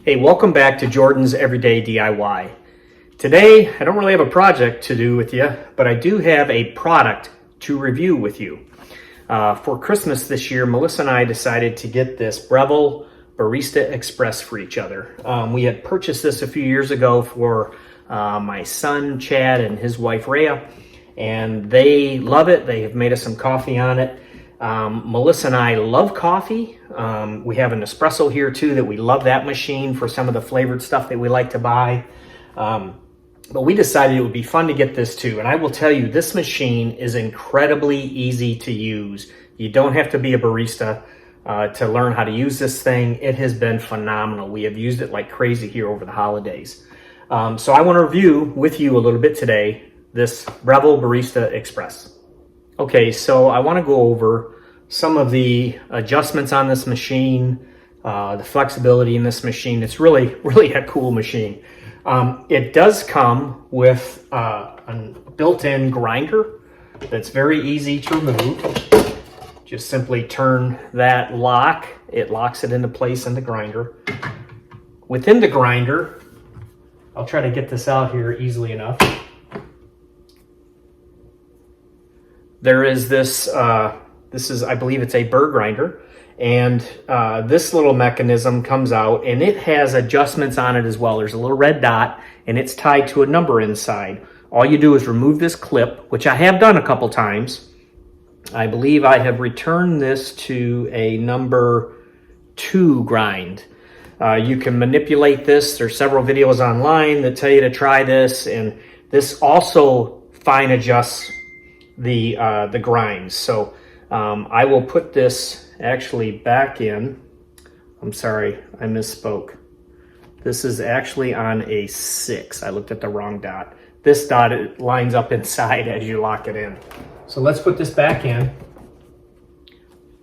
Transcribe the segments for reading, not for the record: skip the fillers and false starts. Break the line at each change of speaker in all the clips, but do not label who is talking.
Hey, welcome back to Jordan's Everyday DIY. Today, I don't really have a project to do with you, but I do have a product to review with you. For Christmas this year, Melissa and I decided to get this Breville Barista Express for each other. We had purchased this a few years ago for my son, Chad, and his wife, Rhea, and they love it. They have made us some coffee on it. Melissa and I love coffee. We have an espresso here too that we love that machine for some of the flavored stuff that we like to buy. But we decided it would be fun to get this too. And I will tell you, this machine is incredibly easy to use. You don't have to be a barista to learn how to use this thing. It has been phenomenal. We have used it like crazy here over the holidays. So I want to review with you a little bit today this Breville Barista Express. Okay, so I want to go over some of the adjustments on this machine, the flexibility in this machine. It's really a cool machine. It does come with a built-in grinder that's very easy to remove. Just simply turn that lock. It locks it into place in the grinder. Within the grinder, I'll try to get this out here easily enough. There is this, I believe it's a burr grinder, and this little mechanism comes out and it has adjustments on it as well. There's a little red dot and it's tied to a number inside. All you do is remove this clip, which I have done a couple times. I believe I have returned this to a number 2 grind. You can manipulate this. There's several videos online that tell you to try this, and this also fine adjusts the grinds. So I will put this actually back in. I'm sorry, I misspoke. This is actually on a 6. I looked at the wrong dot. This dot, it lines up inside as you lock it in. So let's put this back in.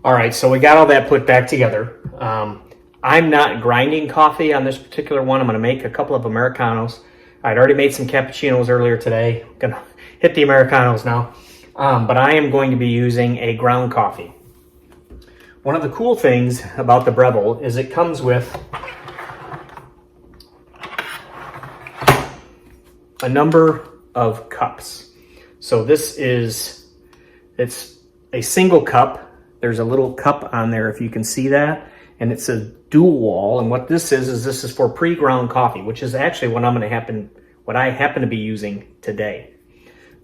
All right, so we got all that put back together. I'm not grinding coffee on this particular one. I'm gonna make a couple of Americanos. I'd already made some cappuccinos earlier today. Gonna hit the Americanos now. But I am going to be using a ground coffee. One of the cool things about the Breville is it comes with a number of cups. So this is, it's a single cup. There's a little cup on there if you can see that, and it's a dual wall. And what this is this is for pre-ground coffee, which is actually what I happen to be using today.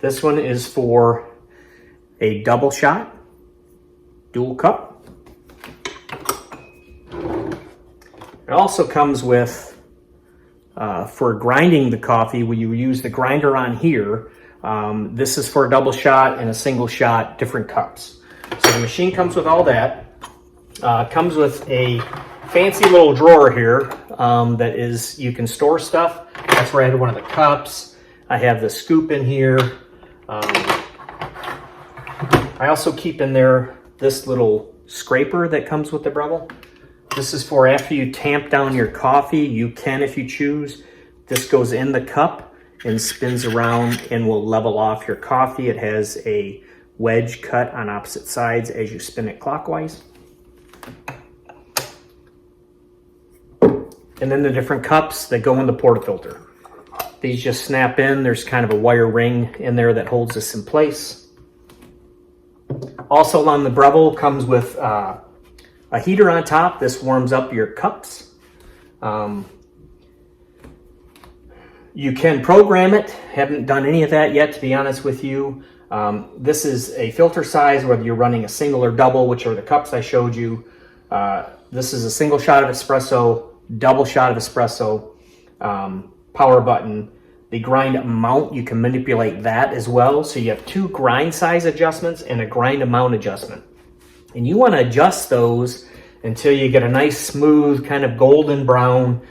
This one is for a double shot, dual cup. It also comes with, for grinding the coffee, when you use the grinder on here, this is for a double shot and a single shot, different cups. So the machine comes with all that. Comes with a fancy little drawer here that is, you can store stuff. That's where I had one of the cups. I have the scoop in here. I also keep in there this little scraper that comes with the Breville. This is for after you tamp down your coffee, you can if you choose. This goes in the cup and spins around and will level off your coffee. It has a wedge cut on opposite sides as you spin it clockwise. And then the different cups that go in the portafilter. These just snap in. There's kind of a wire ring in there that holds this in place. Also on the Breville comes with a heater on top. This warms up your cups. You can program it. Haven't done any of that yet, to be honest with you. This is a filter size, whether you're running a single or double, which are the cups I showed you. This is a single shot of espresso, double shot of espresso, power button. The grind amount, you can manipulate that as well. So you have 2 grind size adjustments and a grind amount adjustment. And you want to adjust those until you get a nice smooth kind of golden brown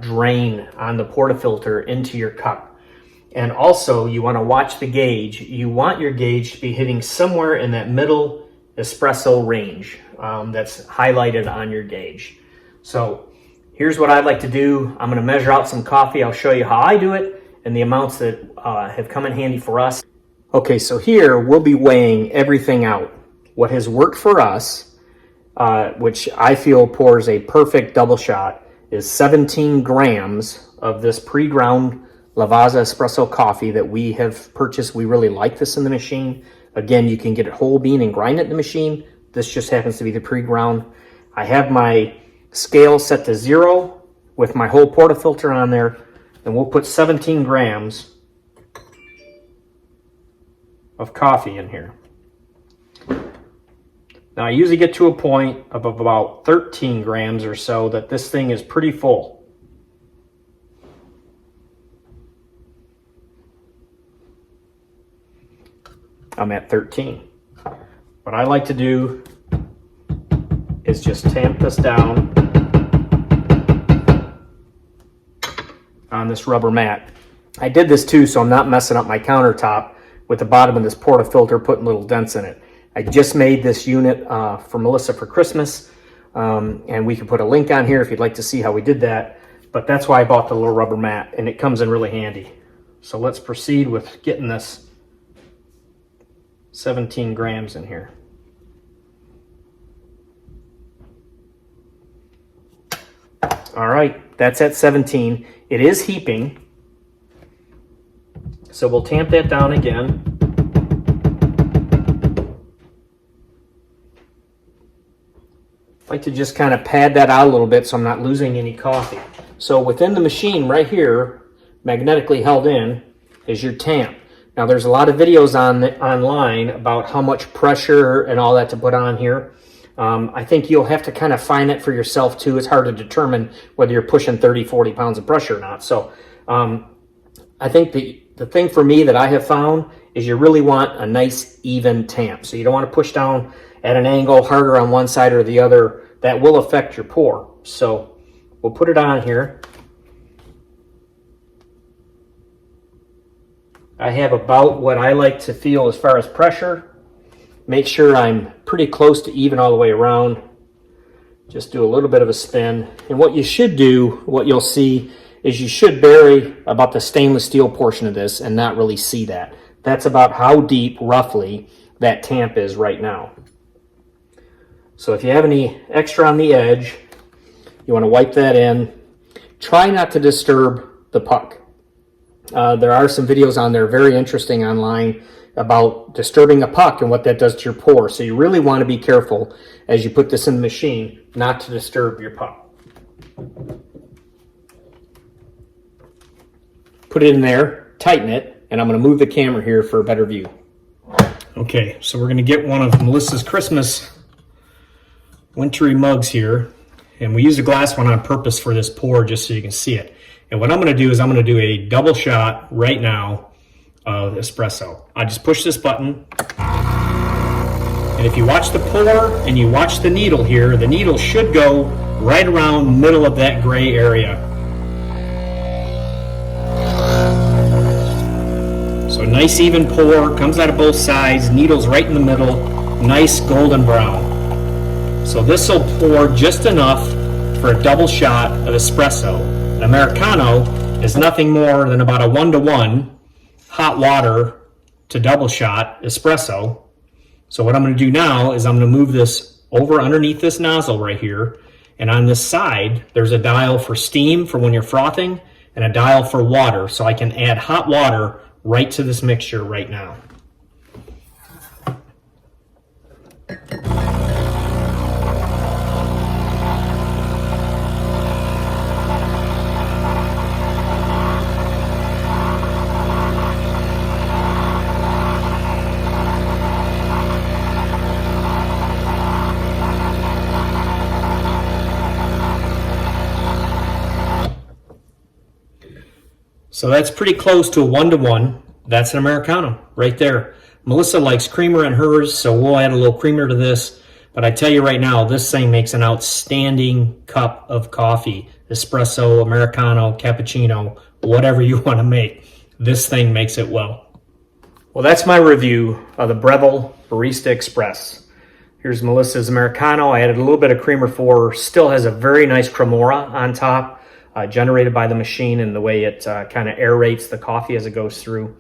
drain on the portafilter into your cup. And also you want to watch the gauge. You want your gauge to be hitting somewhere in that middle espresso range that's highlighted on your gauge. So here's what I'd like to do. I'm going to measure out some coffee. I'll show you how I do it and the amounts that have come in handy for us. Okay, so here we'll be weighing everything out. What has worked for us, which I feel pours a perfect double shot, is 17 grams of this pre-ground Lavazza espresso coffee that we have purchased. We really like this in the machine. Again, you can get it whole bean and grind it in the machine. This just happens to be the pre-ground. I have my scale set to 0 with my whole portafilter on there, and we'll put 17 grams of coffee in here. Now I usually get to a point of about 13 grams or so that this thing is pretty full. I'm at 13. What I like to do is just tamp this down on this rubber mat. I did this too so I'm not messing up my countertop with the bottom of this portafilter, putting little dents in it. I just made this unit for Melissa for Christmas, and we can put a link on here if you'd like to see how we did that, but that's why I bought the little rubber mat, and it comes in really handy. So let's proceed with getting this 17 grams in here. All right, that's at 17. It is heaping, so we'll tamp that down again. I like to just kind of pad that out a little bit so I'm not losing any coffee. So within the machine right here, magnetically held in, is your tamp. Now there's a lot of videos online about how much pressure and all that to put on here. I think you'll have to kind of find it for yourself too. It's hard to determine whether you're pushing 30, 40 pounds of pressure or not. So I think the thing for me that I have found is you really want a nice even tamp. So you don't want to push down at an angle harder on one side or the other. That will affect your pour. So we'll put it on here. I have about what I like to feel as far as pressure. Make sure I'm pretty close to even all the way around. Just do a little bit of a spin. And what you should do, what you'll see, is you should bury about the stainless steel portion of this and not really see that. That's about how deep, roughly, that tamp is right now. So if you have any extra on the edge, you want to wipe that in. Try not to disturb the puck. There are some videos on there, very interesting online, about disturbing a puck and what that does to your pour. So you really want to be careful as you put this in the machine not to disturb your puck. Put it in there, tighten it, and I'm going to move the camera here for a better view. Okay, so we're going to get one of Melissa's Christmas wintry mugs here, and we use a glass one on purpose for this pour just so you can see it. And what I'm going to do is I'm going to do a double shot right now of espresso. I just push this button, and if you watch the pour and you watch the needle here, the needle should go right around the middle of that gray area. So nice even pour, comes out of both sides, needle's right in the middle, nice golden brown. So this will pour just enough for a double shot of espresso. An Americano is nothing more than about a 1-to-1 hot water to double shot espresso. So what I'm going to do now is I'm going to move this over underneath this nozzle right here. And on this side, there's a dial for steam for when you're frothing and a dial for water. So I can add hot water right to this mixture right now. So that's pretty close to a 1-to-1. That's an Americano right there. Melissa likes creamer in hers, so we'll add a little creamer to this. But I tell you right now, this thing makes an outstanding cup of coffee. Espresso, Americano, cappuccino, whatever you want to make. This thing makes it well. Well, that's my review of the Breville Barista Express. Here's Melissa's Americano. I added a little bit of creamer for her. Still has a very nice cremora on top. Generated by the machine and the way it kind of aerates the coffee as it goes through.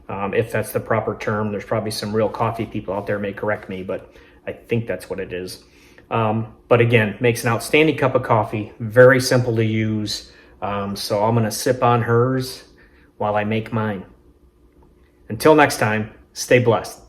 If that's the proper term, there's probably some real coffee people out there may correct me, but I think that's what it is. But again, makes an outstanding cup of coffee, very simple to use. So I'm gonna sip on hers while I make mine. Until next time, stay blessed.